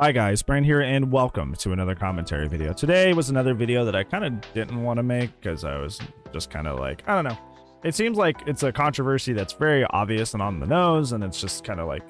Hi guys, Brian here, and welcome to another commentary video. Today was another video that I kind of didn't want to make because I was just kind of like, I don't know. It seems like it's a controversy that's very obvious and on the nose, and it's just kind of like,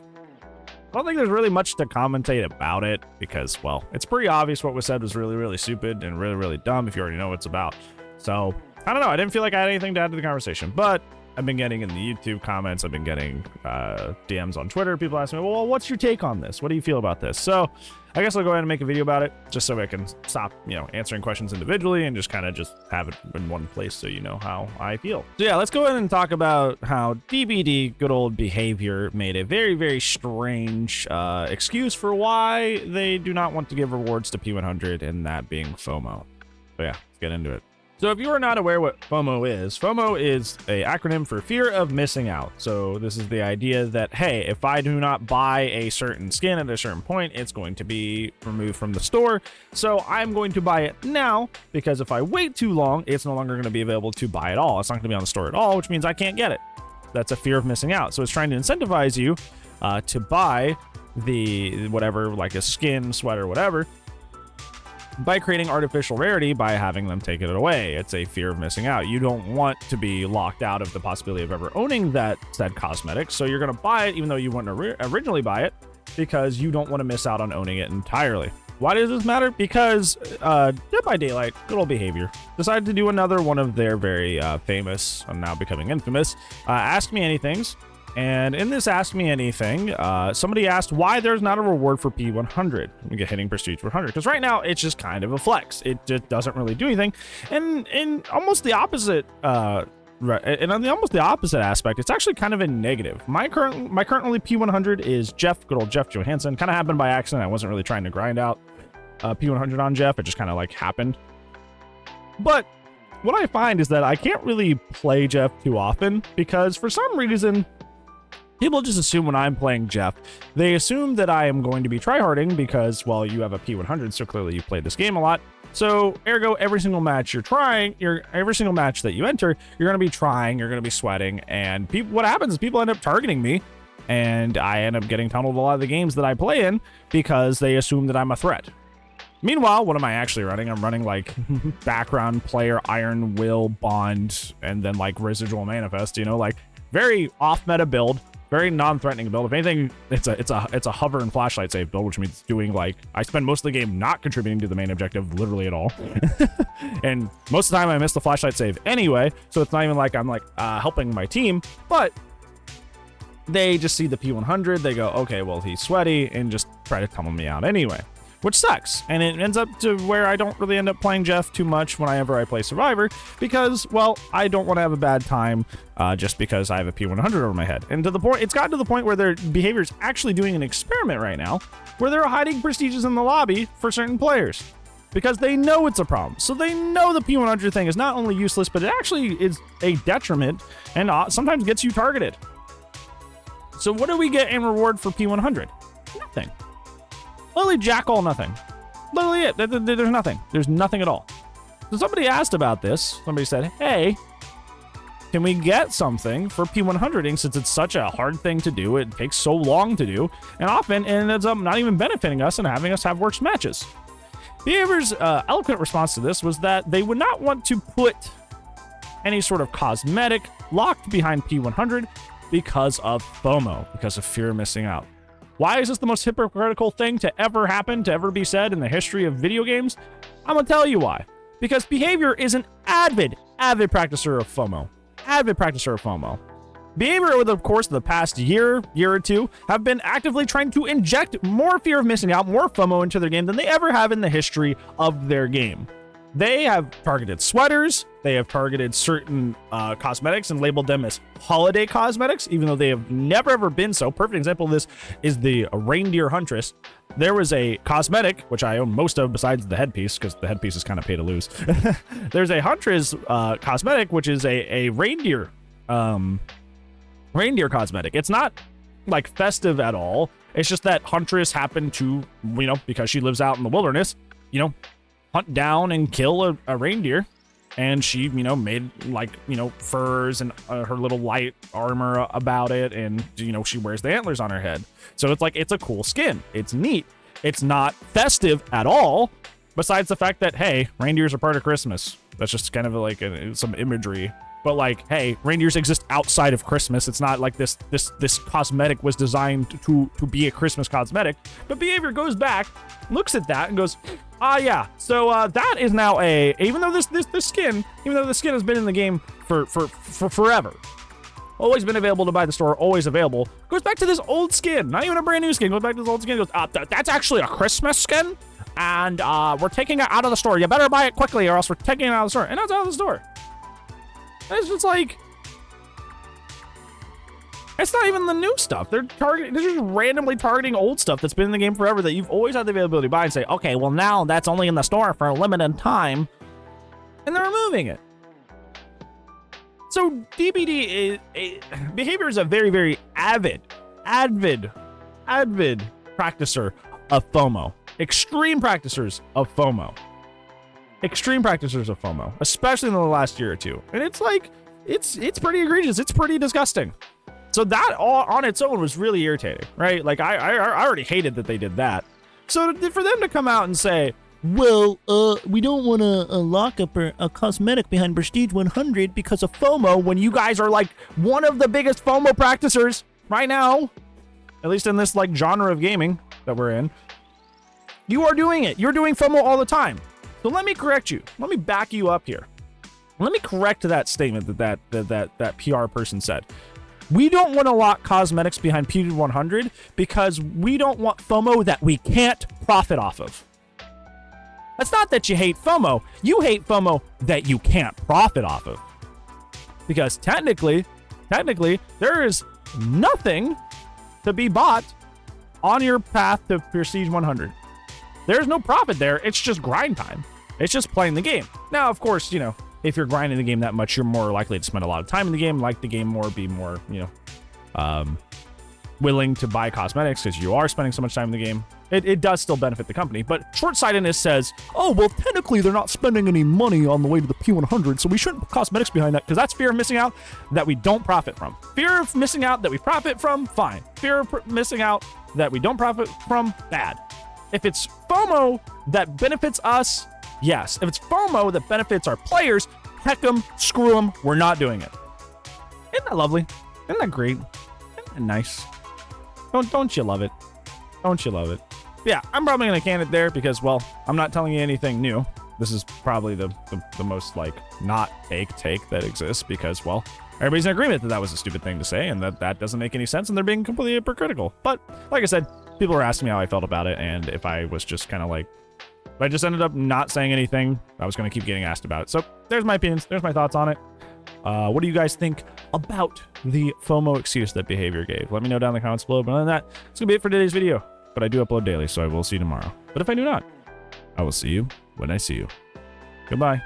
I don't think there's really much to commentate about it because, well, it's pretty obvious what was said was really stupid and really dumb if you already know what it's about. So, I don't know. I didn't feel like I had anything to add to the conversation, but I've been getting in the YouTube comments, I've been getting DMs on Twitter. People ask me, well, what's your take on this? What do you feel about this? So I guess I'll go ahead and make a video about it just so I can stop, answering questions individually and just kind of just have it in one place so you know how I feel. So yeah, let's go ahead and talk about how DBD, good old behavior, made a very strange excuse for why they do not want to give rewards to P100, and that being FOMO. So yeah, let's get into it. So if you are not aware what FOMO is an acronym for fear of missing out. So this is the idea that, hey, if I do not buy a certain skin at a certain point, it's going to be removed from the store. So I'm going to buy it now, because if I wait too long, it's no longer going to be available to buy at all. It's not going to be on the store at all, which means I can't get it. That's a fear of missing out. So it's trying to incentivize you to buy the whatever, like a skin, sweater, whatever, by creating artificial rarity by having them take it away. It's a fear of missing out. You don't want to be locked out of the possibility of ever owning that said cosmetic, so you're going to buy it even though you wouldn't originally buy it, because you don't want to miss out on owning it entirely. Why does this matter? Because Dead by Daylight, good old behavior, decided to do another one of their very famous, and now becoming infamous, Ask Me Anythings. And in this Ask Me Anything, somebody asked why there's not a reward for P100. We get hitting Prestige 100, because right now it's just kind of a flex. It just doesn't really do anything. And in almost the opposite, and on the almost the opposite aspect, it's actually kind of a negative. My current only P100 is Jeff, good old Jeff Johansson. Kind of happened by accident. I wasn't really trying to grind out P100 on Jeff. It just kind of like happened. But what I find is that I can't really play Jeff too often, because for some reason, people just assume when I'm playing Jeff, they assume that I am going to be tryharding because, well, you have a P100, so clearly you played this game a lot. So, ergo, every single match every single match that you enter, you're going to be trying, you're going to be sweating, and what happens is people end up targeting me, and I end up getting tunneled a lot of the games that I play in because they assume that I'm a threat. Meanwhile, what am I actually running? I'm running like background player, Iron Will, Bond, and then like Residual Manifest, like very off-meta build. Very non-threatening build. If anything, it's a hover and flashlight save build, which means doing like, I spend most of the game not contributing to the main objective literally at all. And most of the time I miss the flashlight save anyway, so it's not even like I'm like helping my team, but they just see the P100, they go, okay, well, he's sweaty, and just try to tunnel me out anyway, which sucks. And it ends up to where I don't really end up playing Jeff too much whenever I play Survivor, because, well, I don't want to have a bad time just because I have a P100 over my head. And to the point, it's gotten to the point where their behavior is actually doing an experiment right now, where they're hiding prestiges in the lobby for certain players, because they know it's a problem. So they know the P100 thing is not only useless, but it actually is a detriment and sometimes gets you targeted. So what do we get in reward for P100? Nothing. Literally jack all nothing. Literally it. There's nothing. There's nothing at all. So somebody asked about this. Somebody said, hey, can we get something for P100ing, since it's such a hard thing to do? It takes so long to do, and often it ends up not even benefiting us and having us have worse matches. Behavior's eloquent response to this was that they would not want to put any sort of cosmetic locked behind P100 because of FOMO, because of fear of missing out. Why is this the most hypocritical thing to ever happen, to ever be said in the history of video games? I'm gonna tell you why. Because Behavior is an avid practicer of FOMO. Behavior, over the course of the past year or two, have been actively trying to inject more fear of missing out, more FOMO into their game than they ever have in the history of their game. They have targeted sweaters, they have targeted certain cosmetics and labeled them as holiday cosmetics, even though they have never ever been so. Perfect example of this is the Reindeer Huntress. There was a cosmetic, which I own most of besides the headpiece, because the headpiece is kind of pay to lose. There's a Huntress cosmetic, which is a reindeer cosmetic. It's not like festive at all. It's just that Huntress happened to, because she lives out in the wilderness, hunt down and kill a reindeer, and she made like furs and her little light armor about it, and she wears the antlers on her head, so it's like, it's a cool skin, it's neat. It's not festive at all, besides the fact that, hey, reindeers are part of Christmas. That's just kind of like some imagery. But like, hey, reindeers exist outside of Christmas. It's not like this cosmetic was designed to be a Christmas cosmetic. But behavior goes back, looks at that, and goes, yeah. So that is now even though this skin has been in the game for forever, always been available to buy at the store, always available, goes back to this old skin, not even a brand new skin, goes back to this old skin, goes, that's actually a Christmas skin, and we're taking it out of the store. You better buy it quickly or else we're taking it out of the store. And that's out of the store. And it's just like, it's not even the new stuff. They're just randomly targeting old stuff that's been in the game forever that you've always had the availability to buy and say, okay, well now that's only in the store for a limited time, and they're removing it. So DBD behavior is a very, very avid practicer of FOMO. Extreme practicers of FOMO. Especially in the last year or two. And it's like, it's pretty egregious. It's pretty disgusting. So that all on its own was really irritating, right? Like I already hated that they did that. So for them to come out and say, well, we don't want to lock up a cosmetic behind Prestige 100 because of FOMO, when you guys are like one of the biggest FOMO practicers right now, at least in this like genre of gaming that we're in, you are doing it. You're doing FOMO all the time. So let me correct you. Let me back you up here. Let me correct that statement that PR person said. We don't want to lock cosmetics behind Prestige 100 because we don't want FOMO that we can't profit off of. That's not that you hate FOMO. You hate FOMO that you can't profit off of. Because technically, there is nothing to be bought on your path to Prestige 100. There's no profit there. It's just grind time. It's just playing the game. Now, of course, you know, if you're grinding the game that much, you're more likely to spend a lot of time in the game, like the game more, be more, you know, willing to buy cosmetics because you are spending so much time in the game. It does still benefit the company, but short-sightedness says, oh, well, technically they're not spending any money on the way to the P100, so we shouldn't put cosmetics behind that, because that's fear of missing out that we don't profit from. Fear of missing out that we profit from, fine. Fear of missing out that we don't profit from, bad. If it's FOMO that benefits us, yes. If it's FOMO that benefits our players, heck them, screw them, we're not doing it. Isn't that lovely? Isn't that great? Isn't that nice? Don't you love it? Don't you love it? Yeah, I'm probably going to can it there because, well, I'm not telling you anything new. This is probably the most, like, not take that exists because, well, everybody's in agreement that that was a stupid thing to say and that doesn't make any sense and they're being completely hypocritical. But, like I said, people were asking me how I felt about it, and if I was just kind of like, if I just ended up not saying anything, I was going to keep getting asked about it. So there's my opinions. There's my thoughts on it. What do you guys think about the FOMO excuse that behavior gave? Let me know down in the comments below. But other than that, it's going to be it for today's video. But I do upload daily, so I will see you tomorrow. But if I do not, I will see you when I see you. Goodbye.